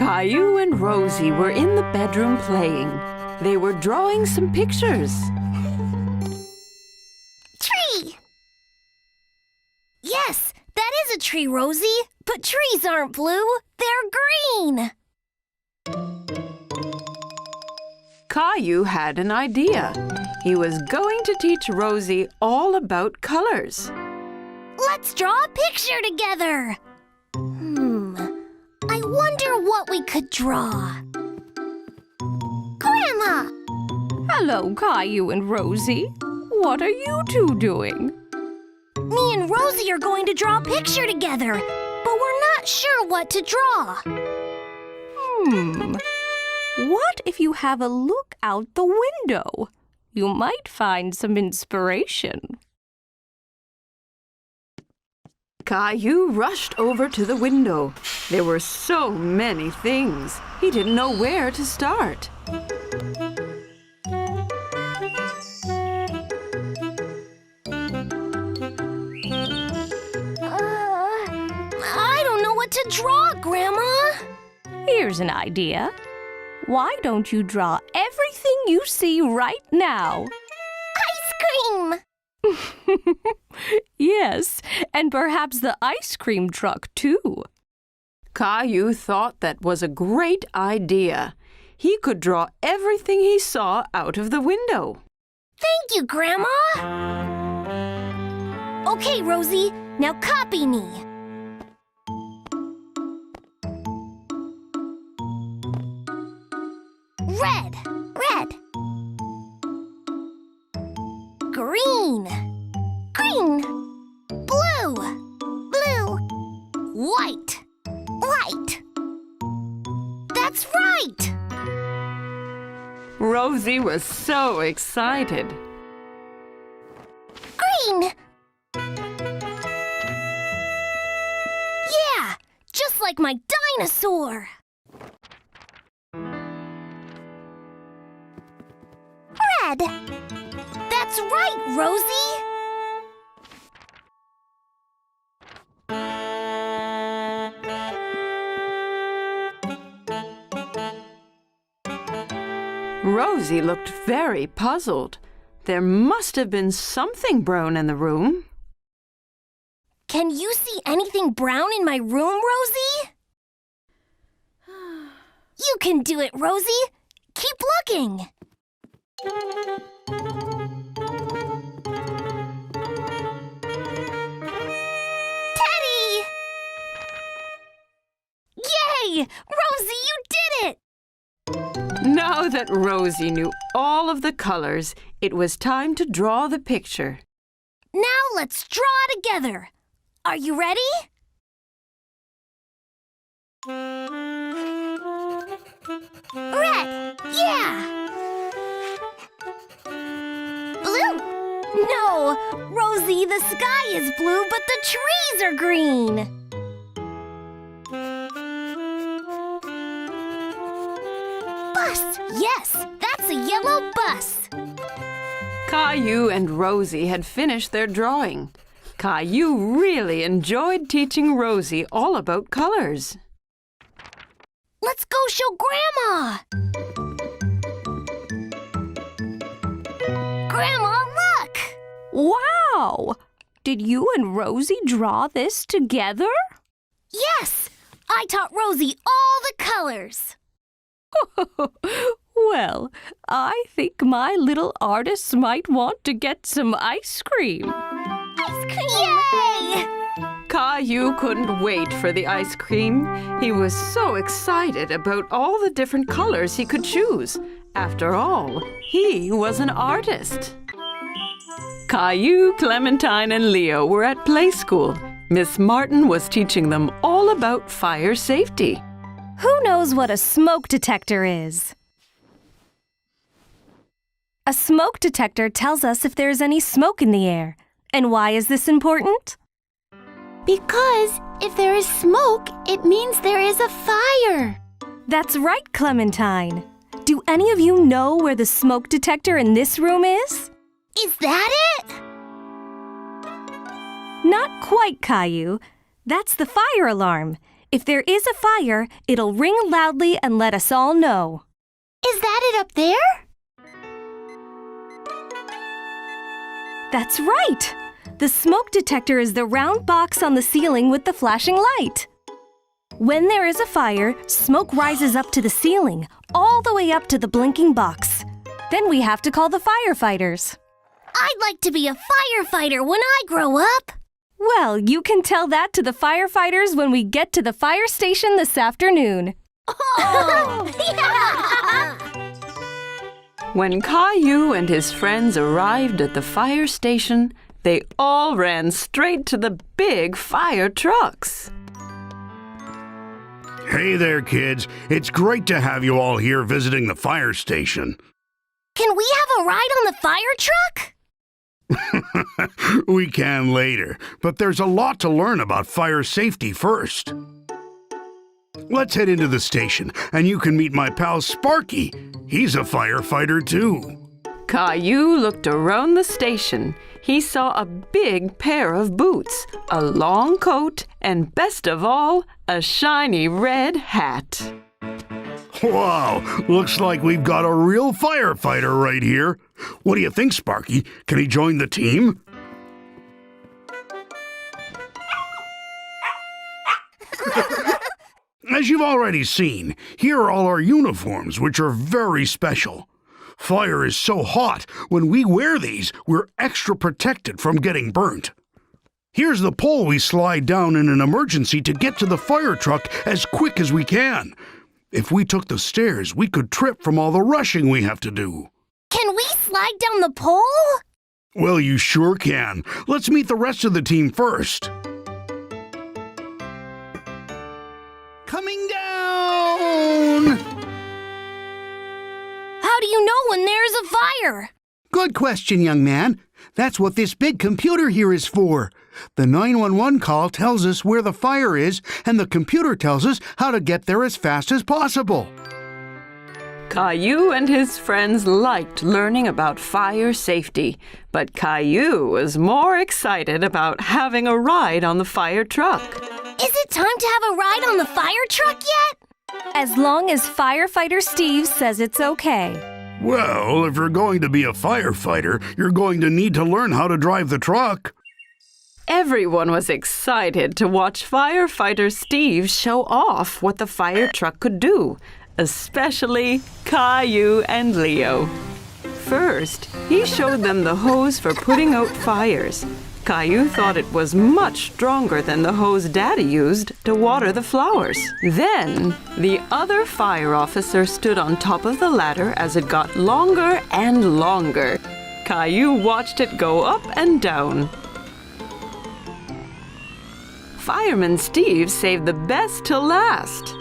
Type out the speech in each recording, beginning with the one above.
Caillou and Rosie were in the bedroom playing. They were drawing some pictures. Tree! Yes, that is a tree, Rosie. But trees aren't blue. They're green. Caillou had an idea. He was going to teach Rosie all about colors. Let's draw a picture together. I wonder what we could draw. Grandma! Hello, Caillou and Rosie. What are you two doing? Me and Rosie are going to draw a picture together, but we're not sure what to draw. What if you have a look out the window? You might find some inspiration. Caillou rushed over to the window. There were so many things. He didn't know where to start. I don't know what to draw, Grandma. Here's an idea. Why don't you draw everything you see right now? Ice cream! Yes, and perhaps the ice cream truck, too. Caillou thought that was a great idea. He could draw everything he saw out of the window. Thank you, Grandma. Okay, Rosie, now copy me. Red, red. Green, green. Blue, blue. White, white. That's right! Rosie was so excited. Green! Yeah, just like my dinosaur. Red! That's right, Rosie! Rosie looked very puzzled. There must have been something brown in the room. Can you see anything brown in my room, Rosie? You can do it, Rosie. Keep looking. Teddy! Yay! Rosie, you did it! Now that Rosie knew all of the colors, it was time to draw the picture. Now let's draw together. Are you ready? Red, yeah! Blue? No, Rosie, the sky is blue, but the trees are green. Bus, yes, that's a yellow bus. Caillou and Rosie had finished their drawing. Caillou really enjoyed teaching Rosie all about colors. Let's go show Grandma. Grandma, look! Wow! Did you and Rosie draw this together? Yes, I taught Rosie all the colors. Well, I think my little artists might want to get some ice cream. Ice cream! Yay! Caillou couldn't wait for the ice cream. He was so excited about all the different colors he could choose. After all, he was an artist. Caillou, Clementine, and Leo were at play school. Miss Martin was teaching them all about fire safety. Who knows what a smoke detector is? A smoke detector tells us if there is any smoke in the air. And why is this important? Because if there is smoke, it means there is a fire. That's right, Clementine. Do any of you know where the smoke detector in this room is? Is that it? Not quite, Caillou. That's the fire alarm. If there is a fire, it'll ring loudly and let us all know. Is that it up there? That's right! The smoke detector is the round box on the ceiling with the flashing light. When there is a fire, smoke rises up to the ceiling, all the way up to the blinking box. Then we have to call the firefighters. I'd like to be a firefighter when I grow up. Well, you can tell that to the firefighters when we get to the fire station this afternoon. Oh! When Caillou and his friends arrived at the fire station, they all ran straight to the big fire trucks. Hey there, kids. It's great to have you all here visiting the fire station. Can we have a ride on the fire truck? We can later, but there's a lot to learn about fire safety first. Let's head into the station, and you can meet my pal Sparky. He's a firefighter, too. Caillou looked around the station. He saw a big pair of boots, a long coat, and best of all, a shiny red hat. Wow, looks like we've got a real firefighter right here. What do you think, Sparky? Can he join the team? As you've already seen, here are all our uniforms, which are very special. Fire is so hot, when we wear these, we're extra protected from getting burnt. Here's the pole we slide down in an emergency to get to the fire truck as quick as we can. If we took the stairs, we could trip from all the rushing we have to do. Can we slide down the pole? Well, you sure can. Let's meet the rest of the team first. Coming down! How do you know when there's a fire? Good question, young man. That's what this big computer here is for. The 911 call tells us where the fire is, and the computer tells us how to get there as fast as possible. Caillou and his friends liked learning about fire safety, but Caillou was more excited about having a ride on the fire truck. Is it time to have a ride on the fire truck yet? As long as Firefighter Steve says it's okay. Well, if you're going to be a firefighter, you're going to need to learn how to drive the truck. Everyone was excited to watch Firefighter Steve show off what the fire truck could do, especially Caillou and Leo. First, he showed them the hose for putting out fires. Caillou thought it was much stronger than the hose Daddy used to water the flowers. Then, the other fire officer stood on top of the ladder as it got longer and longer. Caillou watched it go up and down. Fireman Steve saved the best till last.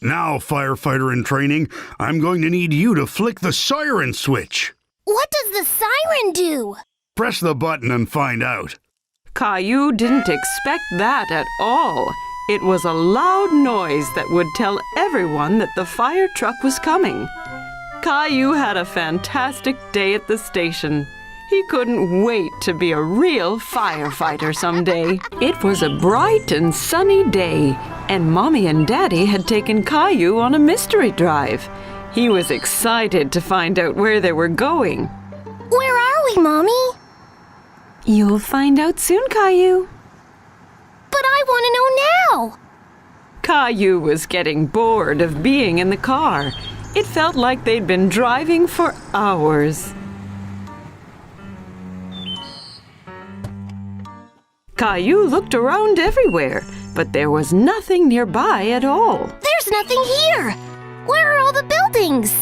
Now, firefighter in training, I'm going to need you to flick the siren switch. What does the siren do? Press the button and find out. Caillou didn't expect that at all. It was a loud noise that would tell everyone that the fire truck was coming. Caillou had a fantastic day at the station. He couldn't wait to be a real firefighter someday. It was a bright and sunny day, and Mommy and Daddy had taken Caillou on a mystery drive. He was excited to find out where they were going. Where are we, Mommy? You'll find out soon, Caillou. But I want to know now. Caillou was getting bored of being in the car. It felt like they'd been driving for hours. Caillou looked around everywhere, but there was nothing nearby at all. There's nothing here. Where are all the buildings?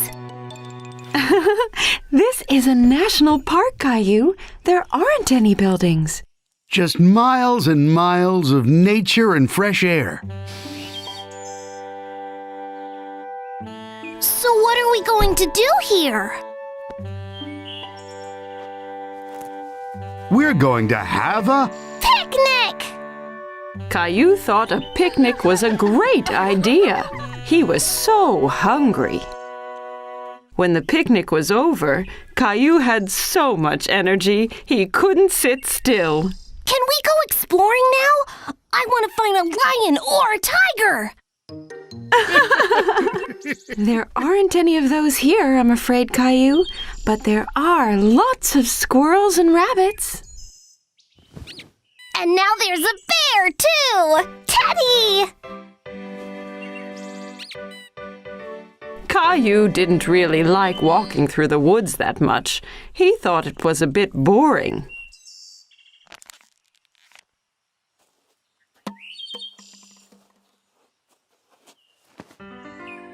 This is a national park, Caillou. There aren't any buildings. Just miles and miles of nature and fresh air. So what are we going to do here? We're going to have a Picnic! Caillou thought a picnic was a great idea. He was so hungry. When the picnic was over, Caillou had so much energy he couldn't sit still. Can we go exploring now? I want to find a lion or a tiger. There aren't any of those here, I'm afraid, Caillou. But there are lots of squirrels and rabbits. And now there's a bear, too! Teddy! Caillou didn't really like walking through the woods that much. He thought it was a bit boring.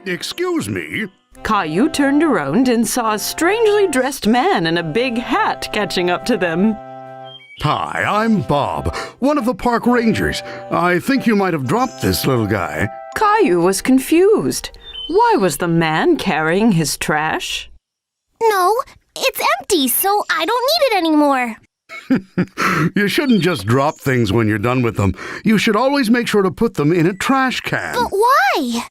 Excuse me? Caillou turned around and saw a strangely dressed man in a big hat catching up to them. Hi, I'm Bob, one of the park rangers. I think you might have dropped this little guy. Caillou was confused. Why was the man carrying his trash? No, it's empty, so I don't need it anymore. You shouldn't just drop things when you're done with them. You should always make sure to put them in a trash can. But why?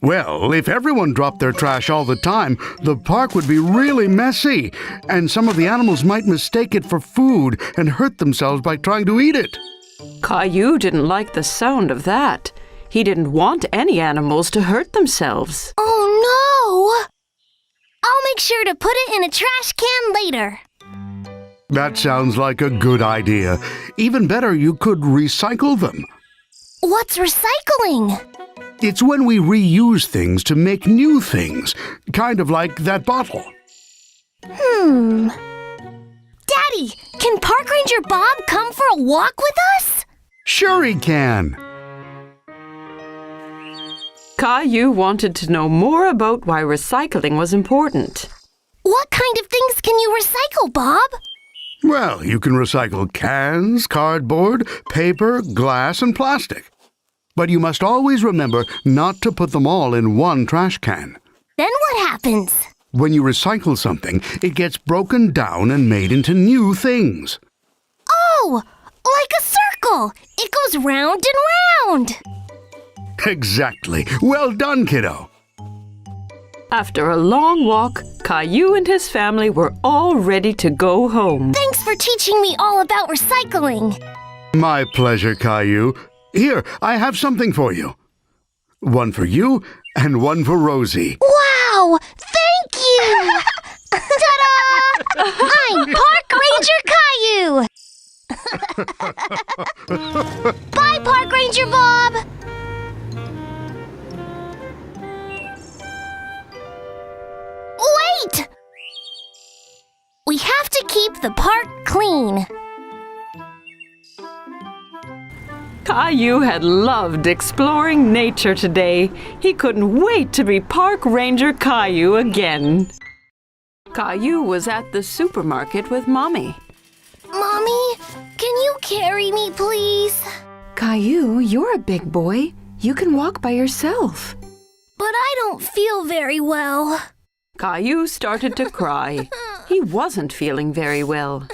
Well, if everyone dropped their trash all the time, the park would be really messy, and some of the animals might mistake it for food and hurt themselves by trying to eat it. Caillou didn't like the sound of that. He didn't want any animals to hurt themselves. Oh, no! I'll make sure to put it in a trash can later. That sounds like a good idea. Even better, you could recycle them. What's recycling? It's when we reuse things to make new things, kind of like that bottle. Daddy, can Park Ranger Bob come for a walk with us? Sure he can. Caillou wanted to know more about why recycling was important. What kind of things can you recycle, Bob? Well, you can recycle cans, cardboard, paper, glass, and plastic. But you must always remember not to put them all in one trash can. Then what happens? When you recycle something, it gets broken down and made into new things. Oh, like a circle. It goes round and round. Exactly. Well done, kiddo. After a long walk, Caillou and his family were all ready to go home. Thanks for teaching me all about recycling. My pleasure, Caillou. Here, I have something for you. One for you and one for Rosie. Wow! Thank you! Ta-da! I'm Park Ranger Caillou! Bye, Park Ranger Bob! Wait! We have to keep the park clean. Caillou had loved exploring nature today. He couldn't wait to be Park Ranger Caillou again. Caillou was at the supermarket with Mommy. Mommy, can you carry me, please? Caillou, you're a big boy. You can walk by yourself. But I don't feel very well. Caillou started to cry. He wasn't feeling very well.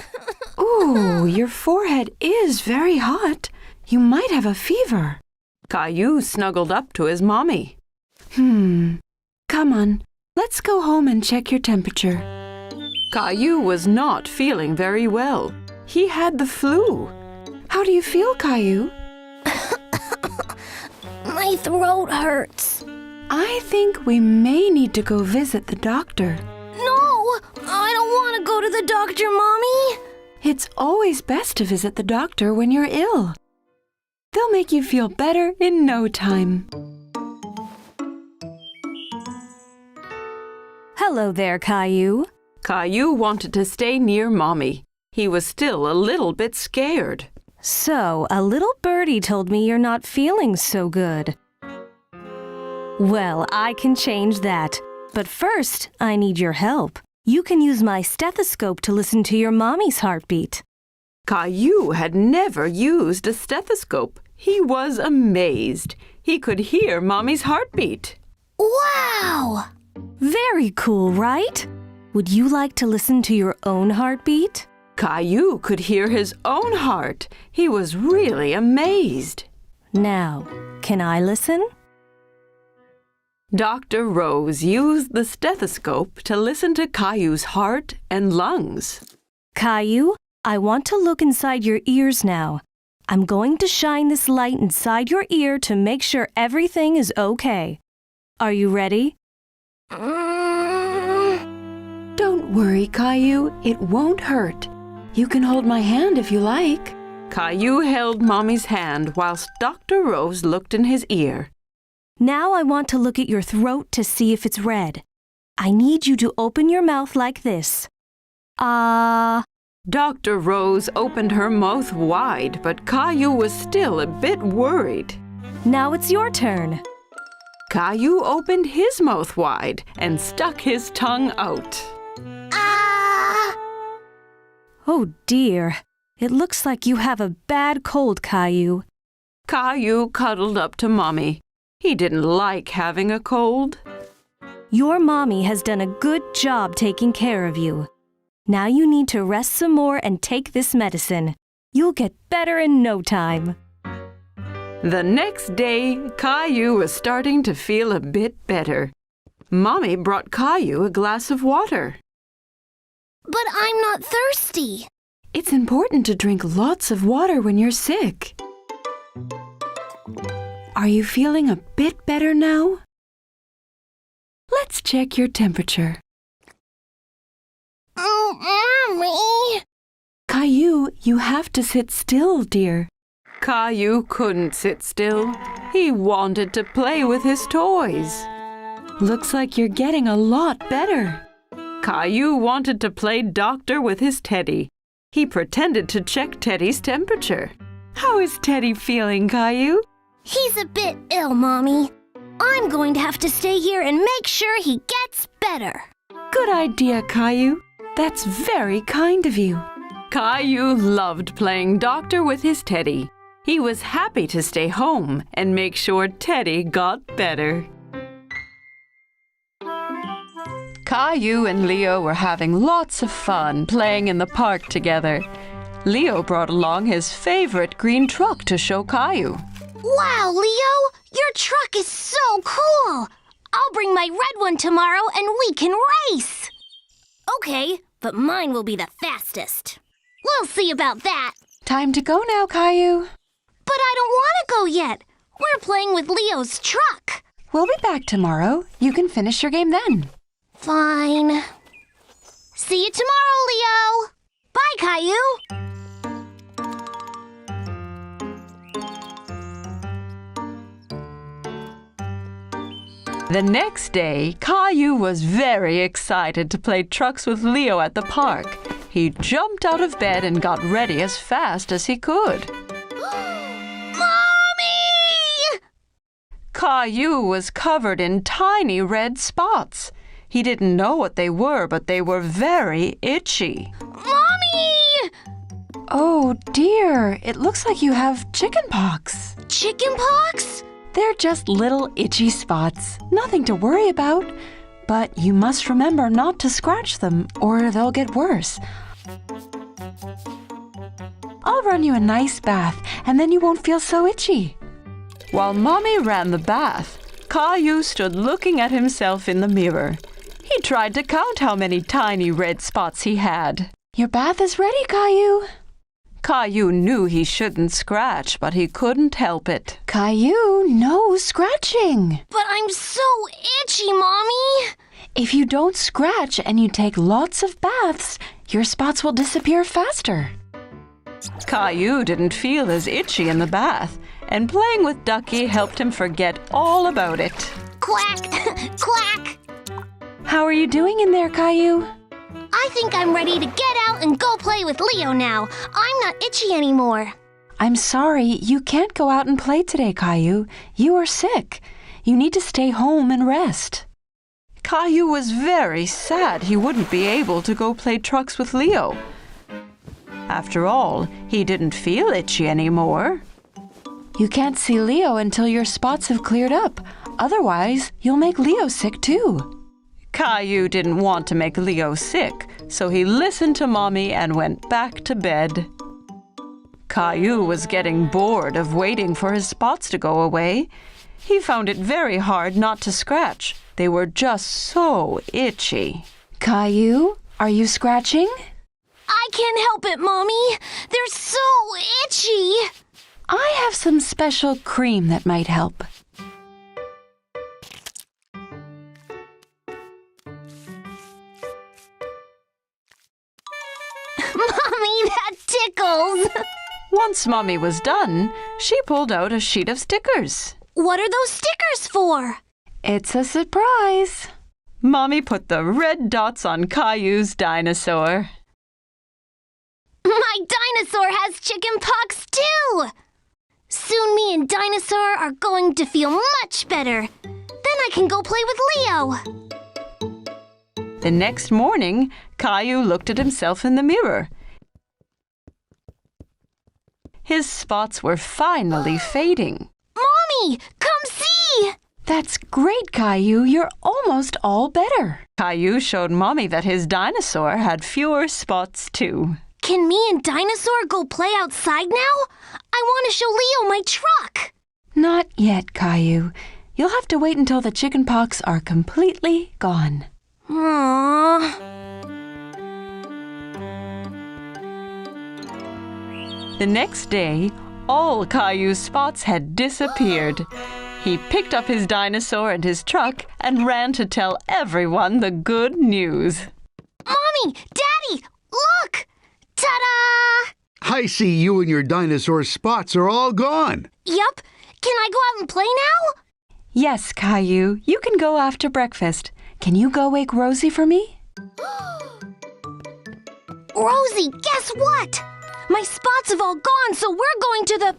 Ooh, your forehead is very hot. You might have a fever. Caillou snuggled up to his mommy. Come on, let's go home and check your temperature. Caillou was not feeling very well. He had the flu. How do you feel, Caillou? My throat hurts. I think we may need to go visit the doctor. No, I don't want to go to the doctor, Mommy. It's always best to visit the doctor when you're ill. They'll make you feel better in no time. Hello there, Caillou. Caillou wanted to stay near Mommy. He was still a little bit scared. So, a little birdie told me you're not feeling so good. Well, I can change that. But first, I need your help. You can use my stethoscope to listen to your mommy's heartbeat. Caillou had never used a stethoscope. He was amazed. He could hear Mommy's heartbeat. Wow! Very cool, right? Would you like to listen to your own heartbeat? Caillou could hear his own heart. He was really amazed. Now, can I listen? Dr. Rose used the stethoscope to listen to Caillou's heart and lungs. Caillou, I want to look inside your ears now. I'm going to shine this light inside your ear to make sure everything is okay. Are you ready? Don't worry, Caillou. It won't hurt. You can hold my hand if you like. Caillou held Mommy's hand whilst Dr. Rose looked in his ear. Now I want to look at your throat to see if it's red. I need you to open your mouth like this. Dr. Rose opened her mouth wide, but Caillou was still a bit worried. Now it's your turn. Caillou opened his mouth wide and stuck his tongue out. Oh dear, it looks like you have a bad cold, Caillou. Caillou cuddled up to Mommy. He didn't like having a cold. Your mommy has done a good job taking care of you. Now you need to rest some more and take this medicine. You'll get better in no time. The next day, Caillou was starting to feel a bit better. Mommy brought Caillou a glass of water. But I'm not thirsty. It's important to drink lots of water when you're sick. Are you feeling a bit better now? Let's check your temperature. Mommy! Caillou, you have to sit still, dear. Caillou couldn't sit still. He wanted to play with his toys. Looks like you're getting a lot better. Caillou wanted to play doctor with his Teddy. He pretended to check Teddy's temperature. How is Teddy feeling, Caillou? He's a bit ill, Mommy. I'm going to have to stay here and make sure he gets better. Good idea, Caillou. That's very kind of you. Caillou loved playing doctor with his Teddy. He was happy to stay home and make sure Teddy got better. Caillou and Leo were having lots of fun playing in the park together. Leo brought along his favorite green truck to show Caillou. Wow, Leo! Your truck is so cool! I'll bring my red one tomorrow and we can race! Okay, but mine will be the fastest. We'll see about that. Time to go now, Caillou. But I don't want to go yet. We're playing with Leo's truck. We'll be back tomorrow. You can finish your game then. Fine. See you tomorrow, Leo. Bye, Caillou. The next day, Caillou was very excited to play trucks with Leo at the park. He jumped out of bed and got ready as fast as he could. Mommy! Caillou was covered in tiny red spots. He didn't know what they were, but they were very itchy. Mommy! Oh dear, it looks like you have chickenpox. Chickenpox? They're just little itchy spots, nothing to worry about. But you must remember not to scratch them or they'll get worse. I'll run you a nice bath and then you won't feel so itchy. While Mommy ran the bath, Caillou stood looking at himself in the mirror. He tried to count how many tiny red spots he had. Your bath is ready, Caillou. Caillou knew he shouldn't scratch, but he couldn't help it. Caillou, no scratching. But I'm so itchy, Mommy. If you don't scratch and you take lots of baths, your spots will disappear faster. Caillou didn't feel as itchy in the bath, and playing with Ducky helped him forget all about it. Quack! Quack! How are you doing in there, Caillou? I think I'm ready to get out and go play with Leo now. I'm not itchy anymore. I'm sorry, you can't go out and play today, Caillou. You are sick. You need to stay home and rest. Caillou was very sad he wouldn't be able to go play trucks with Leo. After all, he didn't feel itchy anymore. You can't see Leo until your spots have cleared up. Otherwise, you'll make Leo sick too. Caillou didn't want to make Leo sick, so he listened to Mommy and went back to bed. Caillou was getting bored of waiting for his spots to go away. He found it very hard not to scratch. They were just so itchy. Caillou, are you scratching? I can't help it, Mommy. They're so itchy. I have some special cream that might help. Mommy, that tickles! Once Mommy was done, she pulled out a sheet of stickers. What are those stickers for? It's a surprise. Mommy put the red dots on Caillou's dinosaur. My dinosaur has chicken pox too! Soon me and Dinosaur are going to feel much better. Then I can go play with Leo. The next morning, Caillou looked at himself in the mirror. His spots were finally fading. Mommy, come see! That's great, Caillou. You're almost all better. Caillou showed Mommy that his dinosaur had fewer spots too. Can me and Dinosaur go play outside now? I want to show Leo my truck. Not yet, Caillou. You'll have to wait until the chicken pox are completely gone. Aww. The next day, all Caillou's spots had disappeared. He picked up his dinosaur and his truck and ran to tell everyone the good news. Mommy, Daddy, look! Ta-da! I see you and your dinosaur spots are all gone. Yup. Can I go out and play now? Yes, Caillou, you can go after breakfast. Can you go wake Rosie for me? Rosie, guess what? My spots have all gone, so we're going to the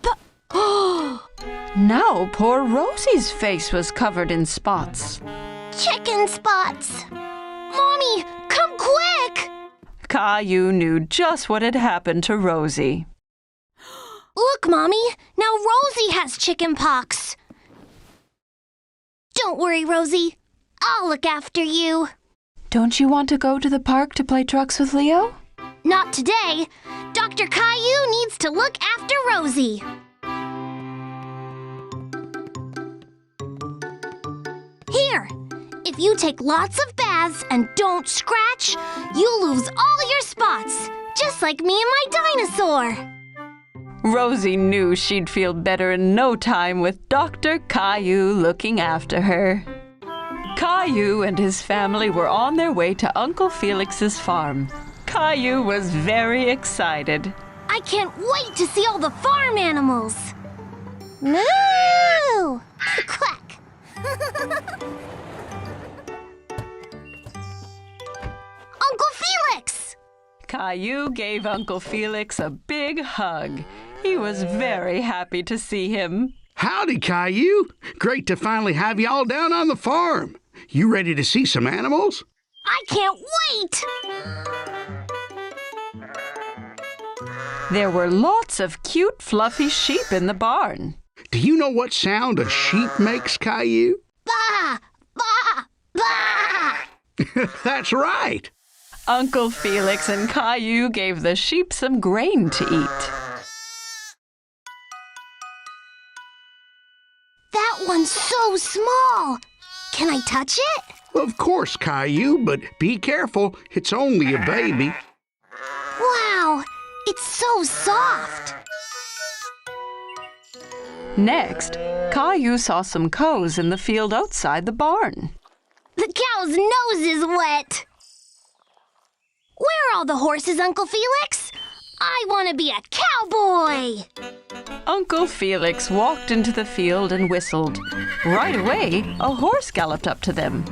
Now poor Rosie's face was covered in spots. chicken spots. Mommy, come quick! Caillou knew just what had happened to Rosie. Look, Mommy, now Rosie has chicken pox. Don't worry, Rosie. I'll look after you. Don't you want to go to the park to play trucks with Leo? Not today. Dr. Caillou needs to look after Rosie. Here, if you take lots of baths and don't scratch, you'll lose all your spots, just like me and my dinosaur. Rosie knew she'd feel better in no time with Dr. Caillou looking after her. Caillou and his family were on their way to Uncle Felix's farm. Caillou was very excited. I can't wait to see all the farm animals. Moo! Quack! Uncle Felix! Caillou gave Uncle Felix a big hug. He was very happy to see him. Howdy, Caillou. Great to finally have you all down on the farm. You ready to see some animals? I can't wait! There were lots of cute, fluffy sheep in the barn. Do you know what sound a sheep makes, Caillou? Bah! Bah! Bah! That's right. Uncle Felix and Caillou gave the sheep some grain to eat. That one's so small. Can I touch it? Of course, Caillou, but be careful. It's only a baby. Wow, it's so soft. Next, Caillou saw some cows in the field outside the barn. The cow's nose is wet. Where are all the horses, Uncle Felix? I want to be a cowboy. Uncle Felix walked into the field and whistled. Right away, a horse galloped up to them.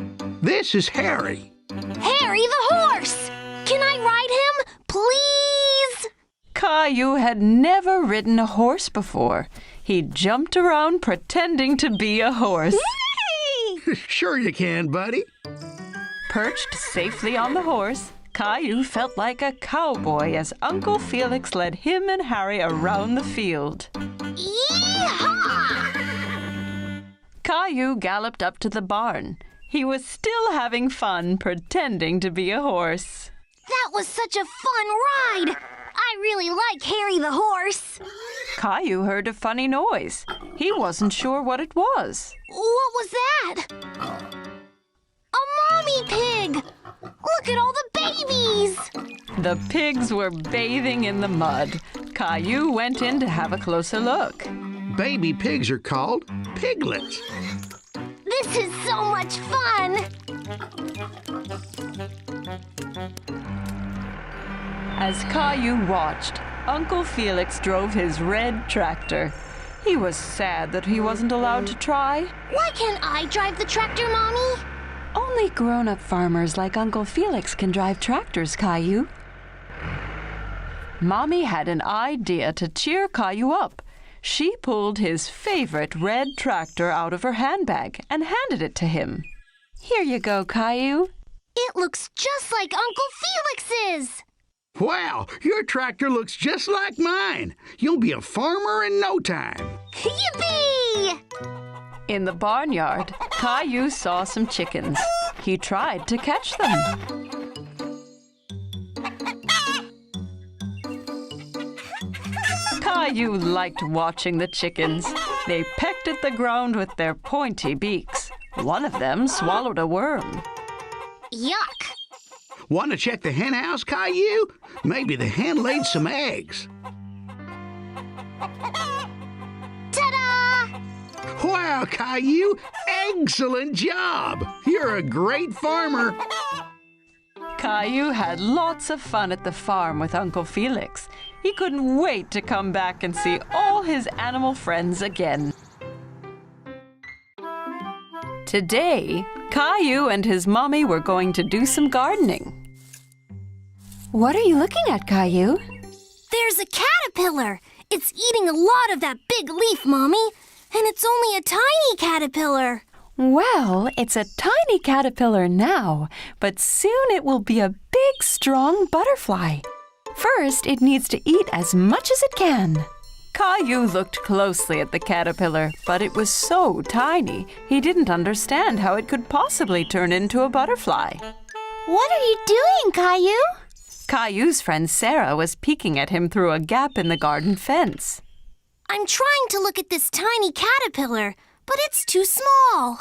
This is Harry. Harry the horse! Can I ride him, please? Caillou had never ridden a horse before. He jumped around pretending to be a horse. Sure you can, buddy. Perched safely on the horse, Caillou felt like a cowboy as Uncle Felix led him and Harry around the field. Yee-haw! Caillou galloped up to the barn. He was still having fun pretending to be a horse. That was such a fun ride. I really like Harry the horse. Caillou heard a funny noise. He wasn't sure what it was. What was that? A mommy pig! Look at all the babies! The pigs were bathing in the mud. Caillou went in to have a closer look. Baby pigs are called piglets. This is so much fun! As Caillou watched, Uncle Felix drove his red tractor. He was sad that he wasn't allowed to try. Why can't I drive the tractor, Mommy? Only grown-up farmers like Uncle Felix can drive tractors, Caillou. Mommy had an idea to cheer Caillou up. She pulled his favorite red tractor out of her handbag and handed it to him. Here you go, Caillou. It looks just like Uncle Felix's! Wow, your tractor looks just like mine. You'll be a farmer in no time. Yippee! In the barnyard, Caillou saw some chickens. He tried to catch them. Caillou liked watching the chickens. They pecked at the ground with their pointy beaks. One of them swallowed a worm. Yuck! Want to check the hen house, Caillou? Maybe the hen laid some eggs. Ta-da! Wow, Caillou! Excellent job! You're a great farmer. Caillou had lots of fun at the farm with Uncle Felix. He couldn't wait to come back and see all his animal friends again. Today, Caillou and his mommy were going to do some gardening. What are you looking at, Caillou? There's a caterpillar! It's eating a lot of that big leaf, Mommy. And it's only a tiny caterpillar. Well, it's a tiny caterpillar now, but soon it will be a big, strong butterfly. First, it needs to eat as much as it can. Caillou looked closely at the caterpillar, but it was so tiny, he didn't understand how it could possibly turn into a butterfly. What are you doing, Caillou? Caillou's friend Sarah was peeking at him through a gap in the garden fence. I'm trying to look at this tiny caterpillar, but it's too small.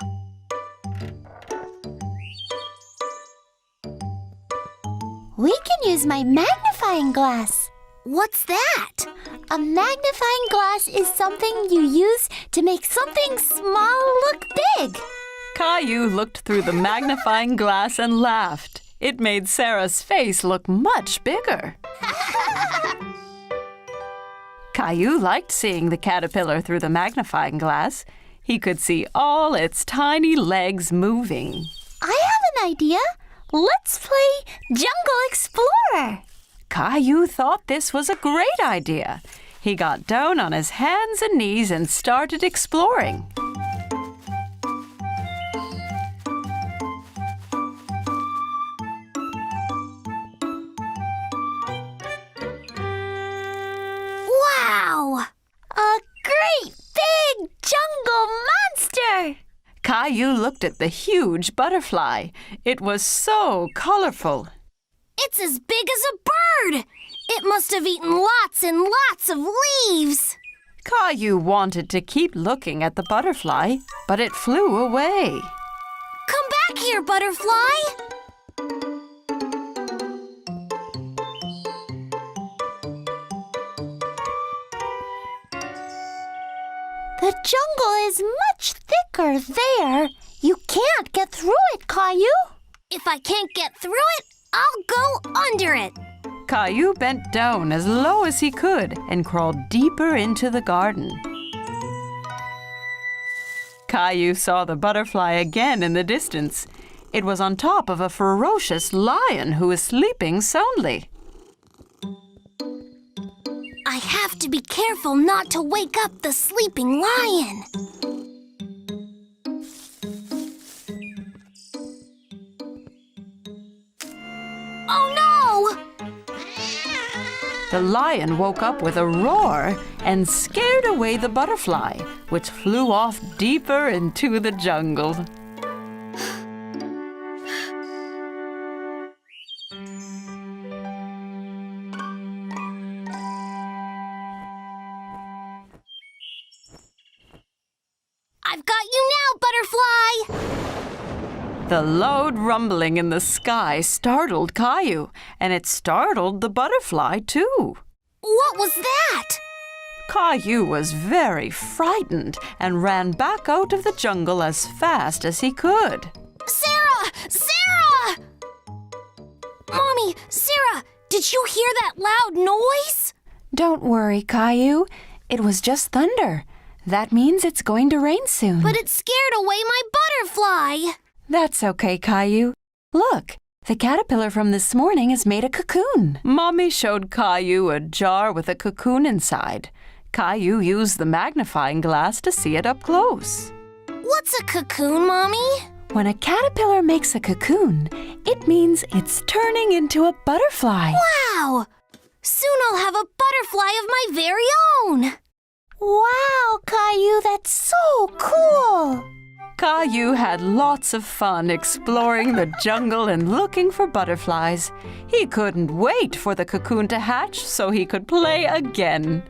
We can use my magnifying glass. What's that? A magnifying glass is something you use to make something small look big. Caillou looked through the magnifying glass and laughed. It made Sarah's face look much bigger. Caillou liked seeing the caterpillar through the magnifying glass. He could see all its tiny legs moving. I have an idea. Let's play Jungle Explorer. Caillou thought this was a great idea. He got down on his hands and knees and started exploring. Wow! A great big jungle monster! Caillou looked at the huge butterfly. It was so colorful. It's as big as a bird! It must have eaten lots and lots of leaves! Caillou wanted to keep looking at the butterfly, but it flew away. Come back here, butterfly! The jungle is much thicker there. You can't get through it, Caillou. If I can't get through it, I'll go under it. Caillou bent down as low as he could and crawled deeper into the garden. Caillou saw the butterfly again in the distance. It was on top of a ferocious lion who was sleeping soundly. I have to be careful not to wake up the sleeping lion. Oh no! The lion woke up with a roar and scared away the butterfly, which flew off deeper into the jungle. I've got you now, butterfly! The loud rumbling in the sky startled Caillou, and it startled the butterfly too. What was that? Caillou was very frightened and ran back out of the jungle as fast as he could. Sarah! Sarah! Mommy, Sarah, did you hear that loud noise? Don't worry, Caillou. It was just thunder. That means it's going to rain soon. But it scared away my butterfly. That's okay, Caillou. Look, the caterpillar from this morning has made a cocoon. Mommy showed Caillou a jar with a cocoon inside. Caillou used the magnifying glass to see it up close. What's a cocoon, Mommy? When a caterpillar makes a cocoon, it means it's turning into a butterfly. Wow! Soon I'll have a butterfly of my very own. Wow, Caillou, that's so cool. Caillou had lots of fun exploring the jungle and looking for butterflies. He couldn't wait for the cocoon to hatch so he could play again.